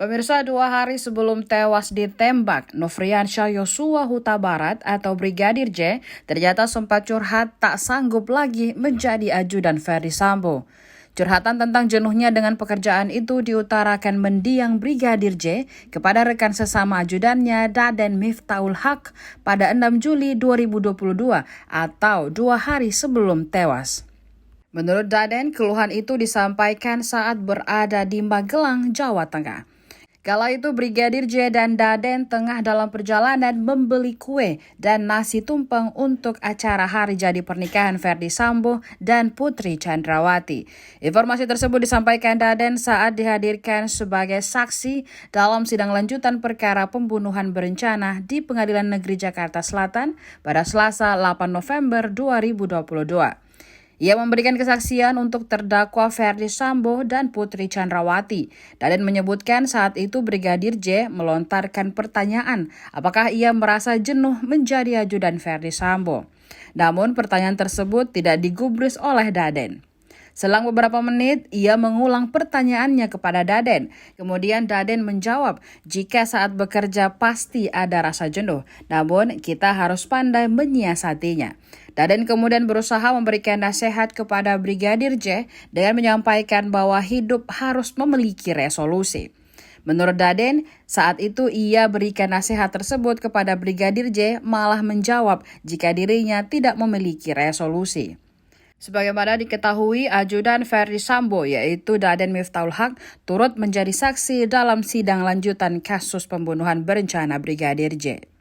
Pemirsa, 2 hari sebelum tewas ditembak, Nofriansyah Yosua Huta Barat atau Brigadir J ternyata sempat curhat tak sanggup lagi menjadi ajudan Ferdy Sambo. Curhatan tentang jenuhnya dengan pekerjaan itu diutarakan mendiang Brigadir J kepada rekan sesama ajudannya Daden Miftahul Haq pada 6 Juli 2022 atau 2 hari sebelum tewas. Menurut Daden, keluhan itu disampaikan saat berada di Magelang, Jawa Tengah. Kala itu Brigadir J dan Daden tengah dalam perjalanan membeli kue dan nasi tumpeng untuk acara hari jadi pernikahan Ferdy Sambo dan Putri Chandrawati. Informasi tersebut disampaikan Daden saat dihadirkan sebagai saksi dalam sidang lanjutan perkara pembunuhan berencana di Pengadilan Negeri Jakarta Selatan pada Selasa 8 November 2022. Ia memberikan kesaksian untuk terdakwa Ferdy Sambo dan Putri Chandrawati. Daden menyebutkan saat itu Brigadir J melontarkan pertanyaan apakah ia merasa jenuh menjadi ajudan Ferdy Sambo. Namun pertanyaan tersebut tidak digubris oleh Daden. Selang beberapa menit, ia mengulang pertanyaannya kepada Daden. Kemudian Daden menjawab, jika saat bekerja pasti ada rasa jenuh, namun kita harus pandai menyiasatinya. Daden kemudian berusaha memberikan nasihat kepada Brigadir J dengan menyampaikan bahwa hidup harus memiliki resolusi. Menurut Daden, saat itu ia berikan nasihat tersebut kepada Brigadir J malah menjawab jika dirinya tidak memiliki resolusi. Sebagaimana diketahui, ajudan Ferdy Sambo yaitu Daden Miftahul Haq turut menjadi saksi dalam sidang lanjutan kasus pembunuhan berencana Brigadir J.